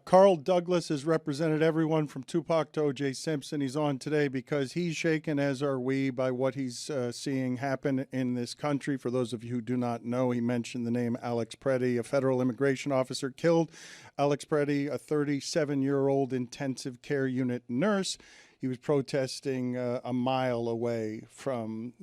Carl Douglas has represented everyone from Tupac to O.J. Simpson. He's on today because he's shaken, as are we, by what he's seeing happen in this country. For those of you who do not know, he mentioned the name Alex Pretti, a federal immigration officer killed. Alex Pretti, a 37-year-old intensive care unit nurse. He was protesting a mile away from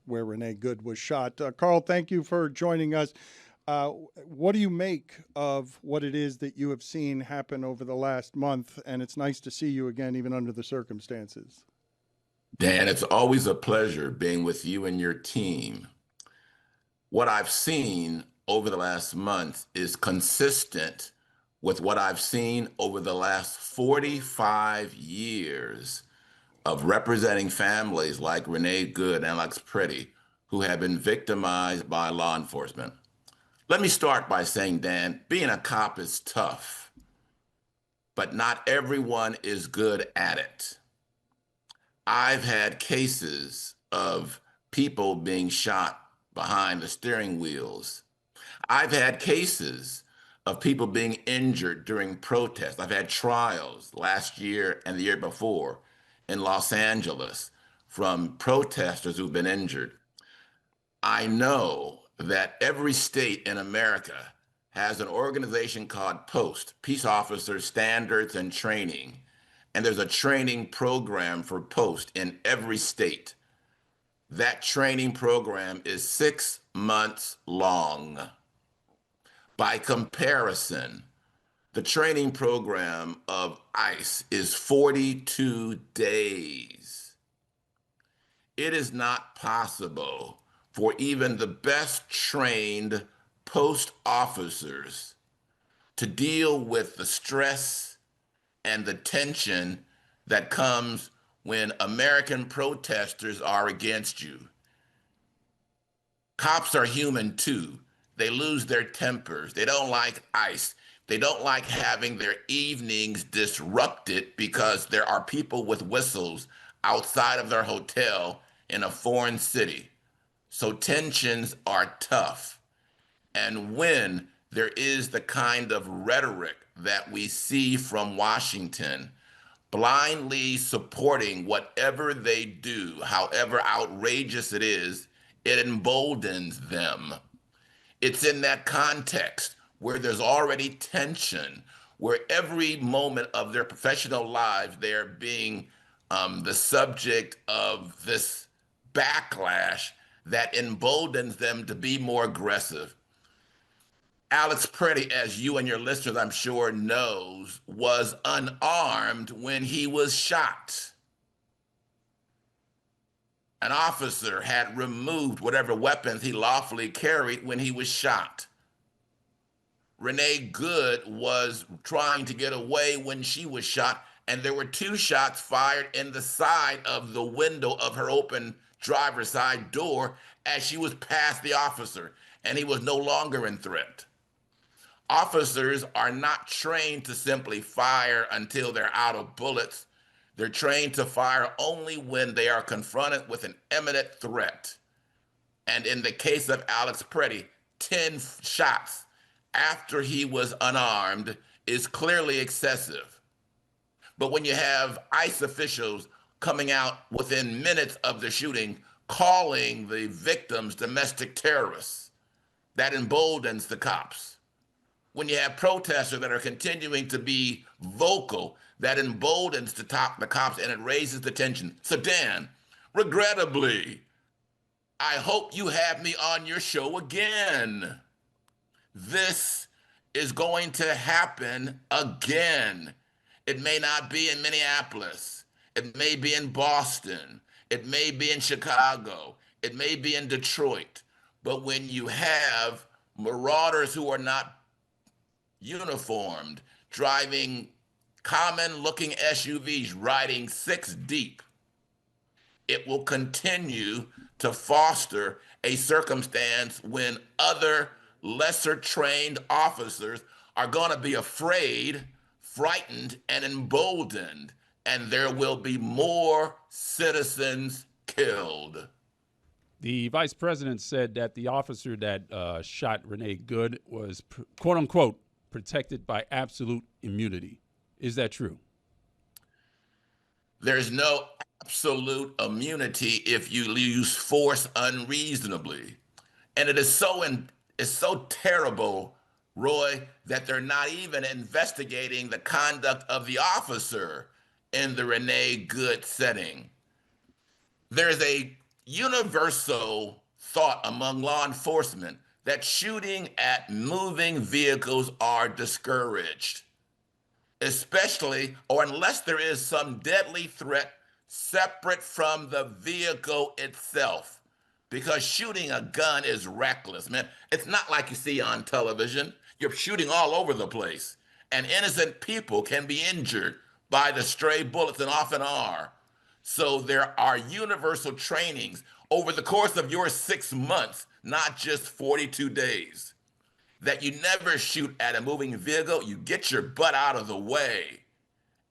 where Renee Good was shot. Carl, thank you for joining us. What do you make of what it is that you have seen happen over the last month? And it's nice to see you again, even under the circumstances. Dan, it's always a pleasure being with you and your team. What I've seen over the last month is consistent with what I've seen over the last 45 years of representing families like Renee Good and Alex Pretti, who have been victimized by law enforcement. Let me start by saying, Dan, being a cop is tough, but not everyone is good at it. I've had cases of people being shot behind the steering wheels. I've had cases of people being injured during protests. I've had trials last year and the year before in Los Angeles from protesters who've been injured. I know that every state in America has an organization called POST, Peace Officers Standards and Training. And there's a training program for POST in every state. That training program is 6 months long. By comparison, the training program of ICE is 42 days. It is not possible for even the best trained post officers to deal with the stress and the tension that comes when American protesters are against you. Cops are human too. They lose their tempers. They don't like ICE. They don't like having their evenings disrupted because there are people with whistles outside of their hotel in a foreign city. So tensions are tough. And when there is the kind of rhetoric that we see from Washington, blindly supporting whatever they do, however outrageous it is, it emboldens them. It's in that context where there's already tension, where every moment of their professional lives, they're being the subject of this backlash that emboldens them to be more aggressive. Alex Pretti, as you and your listeners, I'm sure, knows, was unarmed when he was shot. An officer had removed whatever weapons he lawfully carried when he was shot. Renee Good was trying to get away when she was shot, and there were 2 shots fired in the side of the window of her open driver's side door as she was past the officer, and he was no longer in threat. Officers are not trained to simply fire until they're out of bullets. They're trained to fire only when they are confronted with an imminent threat. And in the case of Alex Pretti, 10 shots after he was unarmed is clearly excessive. But when you have ICE officials coming out within minutes of the shooting, calling the victims domestic terrorists, that emboldens the cops. When you have protesters that are continuing to be vocal, that emboldens the cops and it raises the tension. So Dan, regrettably, I hope you have me on your show again. This is going to happen again. It may not be in Minneapolis. It may be in Boston. It may be in Chicago. It may be in Detroit. But when you have marauders who are not uniformed, driving common-looking SUVs, riding 6 deep, it will continue to foster a circumstance when other lesser-trained officers are going to be afraid, frightened, and emboldened, and there will be more citizens killed. The vice president said that the officer that shot Renee Good was, quote unquote, protected by absolute immunity. Is that true? There's no absolute immunity if you use force unreasonably. And it's so terrible, Roy, that they're not even investigating the conduct of the officer in the Renee Good setting. There's a universal thought among law enforcement that shooting at moving vehicles are discouraged, especially or unless there is some deadly threat separate from the vehicle itself. Because shooting a gun is reckless, man. It's not like you see on television. You're shooting all over the place. And innocent people can be injured by the stray bullets and often are. So there are universal trainings over the course of your 6 months, not just 42 days, that you never shoot at a moving vehicle. You get your butt out of the way.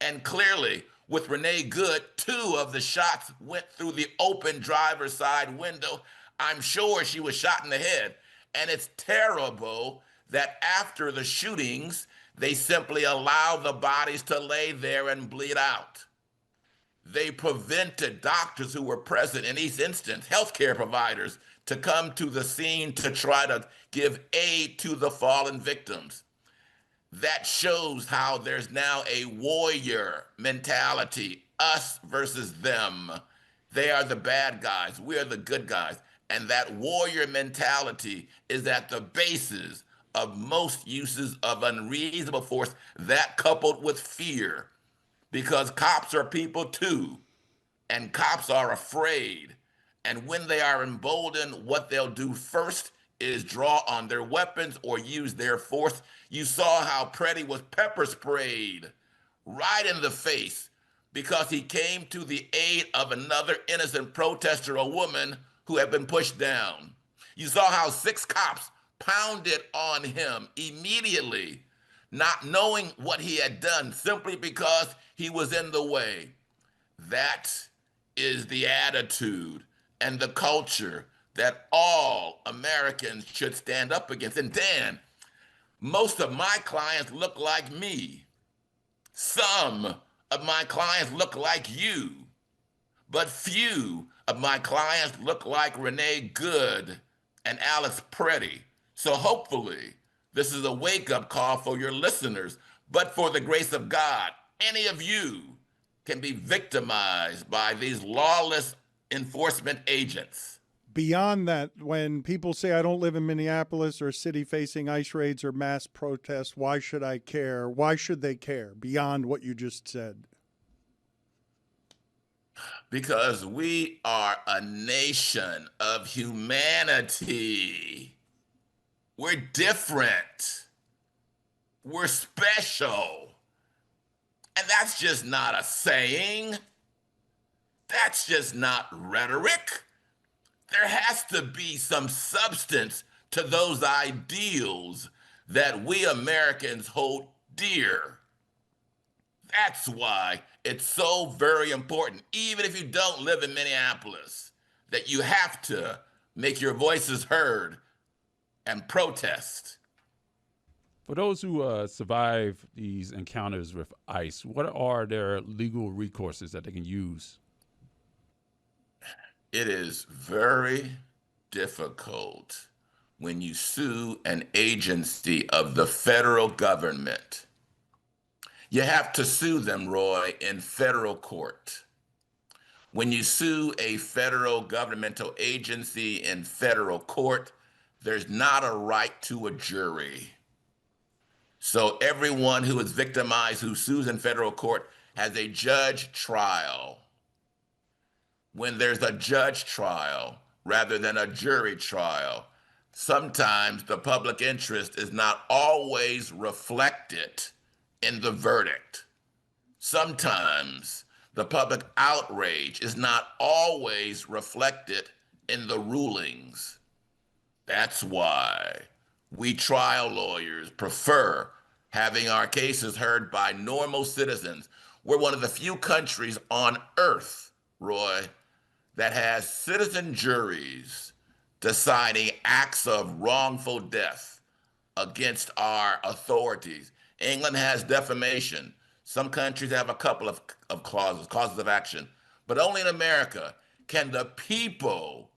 And clearly, with Renee Good, 2 of the shots went through the open driver's side window. I'm sure she was shot in the head. And it's terrible that after the shootings, they simply allow the bodies to lay there and bleed out. They prevented doctors who were present in each instance, healthcare providers, to come to the scene to try to give aid to the fallen victims. That shows how there's now a warrior mentality, us versus them. They are the bad guys, we are the good guys. And that warrior mentality is at the basis of most uses of unreasonable force, that coupled with fear, because cops are people too, and cops are afraid. And when they are emboldened, what they'll do first is draw on their weapons or use their force. You saw how Pretti was pepper sprayed right in the face because he came to the aid of another innocent protester, a woman who had been pushed down. You saw how 6 cops pounded on him immediately, not knowing what he had done simply because he was in the way. That is the attitude and the culture that all Americans should stand up against. And Dan, most of my clients look like me. Some of my clients look like you, but few of my clients look like Renee Good and Alex Pretti. So hopefully this is a wake-up call for your listeners, but for the grace of God, any of you can be victimized by these lawless enforcement agents. Beyond that, when people say, I don't live in Minneapolis or a city facing ice raids or mass protests, why should I care? Why should they care beyond what you just said? Because we are a nation of humanity. We're different. We're special. And that's just not a saying. That's just not rhetoric. There has to be some substance to those ideals that we Americans hold dear. That's why it's so very important, even if you don't live in Minneapolis, that you have to make your voices heard and protest. For those who survive these encounters with ICE, what are their legal recourses that they can use? It is very difficult when you sue an agency of the federal government. You have to sue them, Roy, in federal court. When you sue a federal governmental agency in federal court, there's not a right to a jury. So everyone who is victimized who sues in federal court has a judge trial. When there's a judge trial rather than a jury trial, sometimes the public interest is not always reflected in the verdict. Sometimes the public outrage is not always reflected in the rulings. That's why we trial lawyers prefer having our cases heard by normal citizens. We're one of the few countries on earth, Roy, that has citizen juries deciding acts of wrongful death, against our authorities. England has defamation. Some countries have a couple of causes of action, but only in America can the people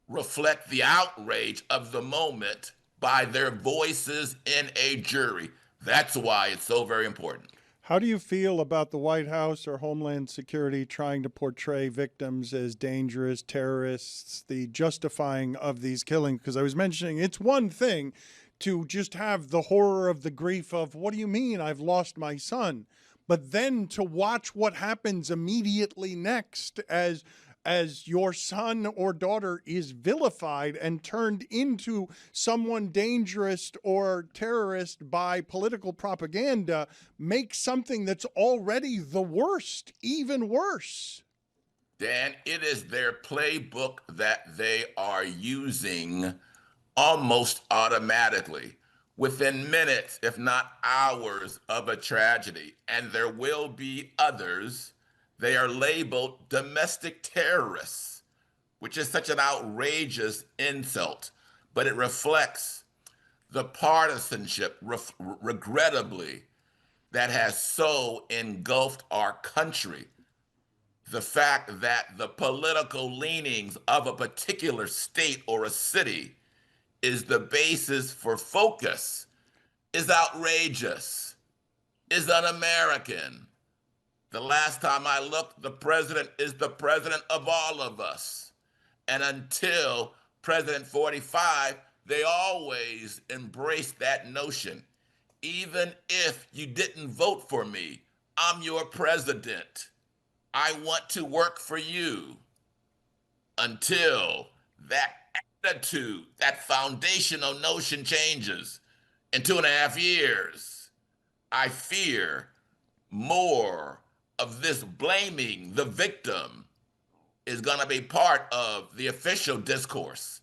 reflect the outrage of the moment by their voices in a jury. That's why it's so very important. How do you feel about the White House or Homeland Security trying to portray victims as dangerous terrorists, the justifying of these killings? Because I was mentioning it's one thing to just have the horror of the grief of, what do you mean I've lost my son? But then to watch what happens immediately next as your son or daughter is vilified and turned into someone dangerous or terrorist by political propaganda makes something that's already the worst even worse. Dan, it is their playbook that they are using almost automatically within minutes, if not hours of a tragedy. And there will be others. They are labeled domestic terrorists, which is such an outrageous insult, but it reflects the partisanship, regrettably, that has so engulfed our country. The fact that the political leanings of a particular state or a city is the basis for focus is outrageous, is un-American. The last time I looked, the president is the president of all of us. And until President 45, they always embraced that notion. Even if you didn't vote for me, I'm your president. I want to work for you. Until that attitude, that foundational notion changes. In 2.5 years, I fear more of this blaming the victim is going to be part of the official discourse.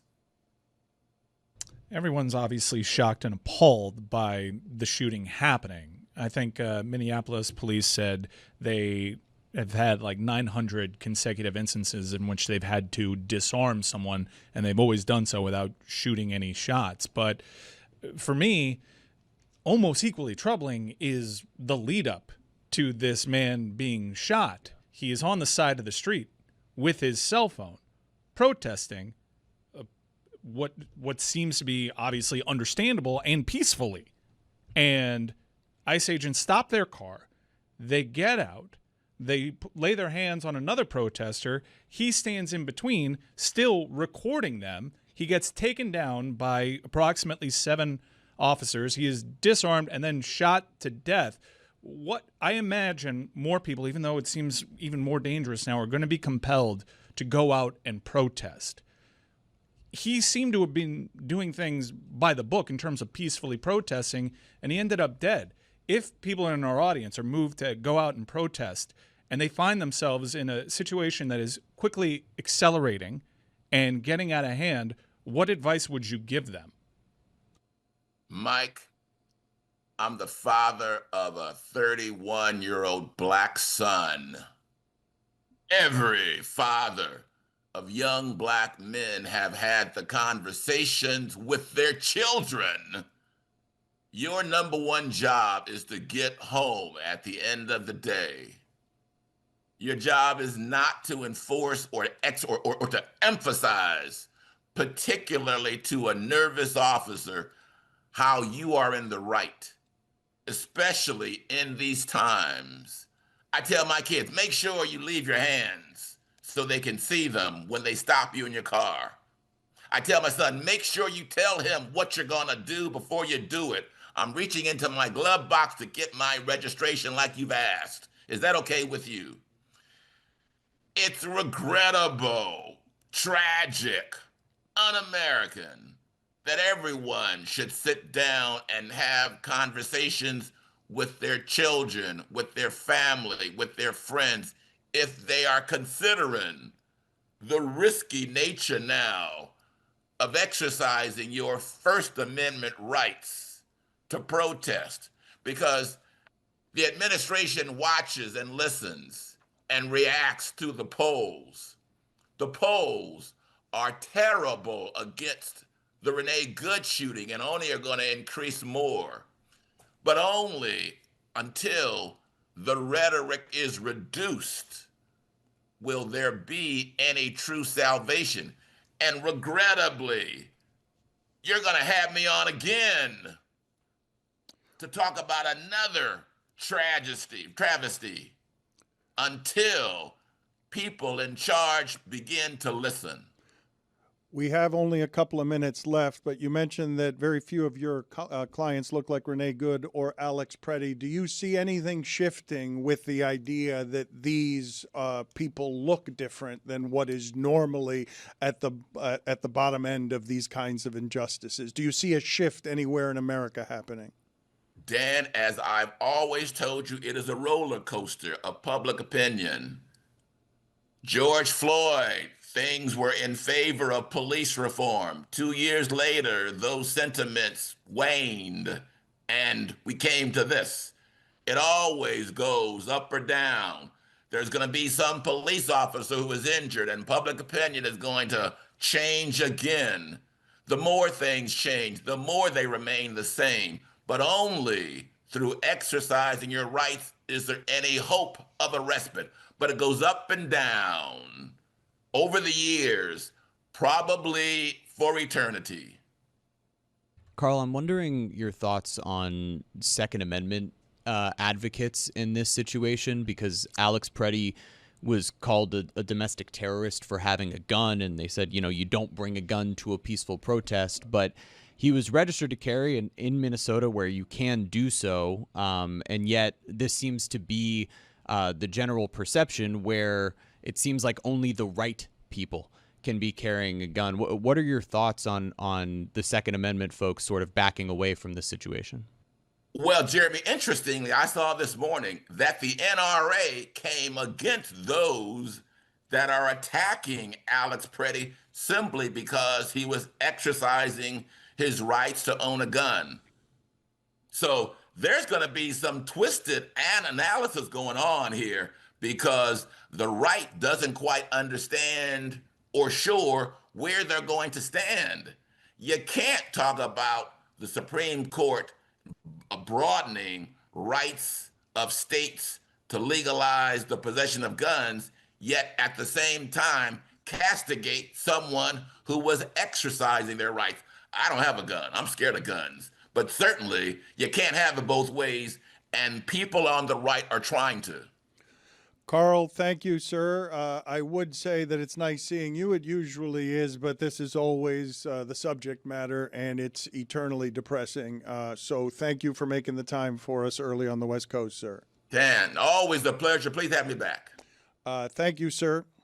Everyone's obviously shocked and appalled by the shooting happening. I think Minneapolis police said they have had like 900 consecutive instances in which they've had to disarm someone, and they've always done so without shooting any shots. But for me, almost equally troubling is the lead up to this man being shot. He is on the side of the street with his cell phone protesting what seems to be obviously understandable and peacefully. And ICE agents stop their car. They get out. They lay their hands on another protester. He stands in between, still recording them. He gets taken down by approximately 7 officers. He is disarmed and then shot to death. What I imagine more people, even though it seems even more dangerous now, are going to be compelled to go out and protest. He seemed to have been doing things by the book in terms of peacefully protesting, and he ended up dead. If people in our audience are moved to go out and protest and they find themselves in a situation that is quickly accelerating and getting out of hand, what advice would you give them? Mike, I'm the father of a 31-year-old black son. Every father of young black men have had the conversations with their children. Your number one job is to get home at the end of the day. Your job is not to enforce or to emphasize, particularly to a nervous officer, how you are in the right, especially in these times. I tell my kids, make sure you leave your hands so they can see them when they stop you in your car. I tell my son, make sure you tell him what you're gonna do before you do it. I'm reaching into my glove box to get my registration like you've asked. Is that okay with you? It's regrettable, tragic, un-American that everyone should sit down and have conversations with their children, with their family, with their friends, if they are considering the risky nature now of exercising your First Amendment rights to protest. Because the administration watches and listens and reacts to the polls. The polls are terrible against the Renee Good shooting and only are going to increase more. But only until the rhetoric is reduced will there be any true salvation. And regrettably, you're going to have me on again to talk about another travesty until people in charge begin to listen. We have only a couple of minutes left, but you mentioned that very few of your clients look like Renee Good or Alex Pretti. Do you see anything shifting with the idea that these people look different than what is normally at the bottom end of these kinds of injustices? Do you see a shift anywhere in America happening? Dan, as I've always told you, it is a roller coaster of public opinion. George Floyd, things were in favor of police reform. 2 years later, those sentiments waned, and we came to this. It always goes up or down. There's going to be some police officer who is injured, and public opinion is going to change again. The more things change, the more they remain the same. But only through exercising your rights is there any hope of a respite. But it goes up and down over the years, probably for eternity. Carl, I'm wondering your thoughts on Second Amendment advocates in this situation, because Alex Pretti was called a domestic terrorist for having a gun, and they said, you don't bring a gun to a peaceful protest, but he was registered to carry in Minnesota where you can do so, and yet this seems to be the general perception where it seems like only the right people can be carrying a gun. What are your thoughts on the Second Amendment folks sort of backing away from this situation? Well, Jeremy, interestingly, I saw this morning that the NRA came against those that are attacking Alex Pretti simply because he was exercising his rights to own a gun. So there's going to be some twisted analysis going on here because the right doesn't quite understand or sure where they're going to stand. You can't talk about the Supreme Court broadening rights of states to legalize the possession of guns, yet at the same time castigate someone who was exercising their rights. I don't have a gun. I'm scared of guns. But certainly you can't have it both ways, and people on the right are trying to. Carl, thank you, sir. I would say that it's nice seeing you. It usually is, but this is always the subject matter, and it's eternally depressing. So thank you for making the time for us early on the West Coast, sir. Dan, always a pleasure. Please have me back. Thank you, sir.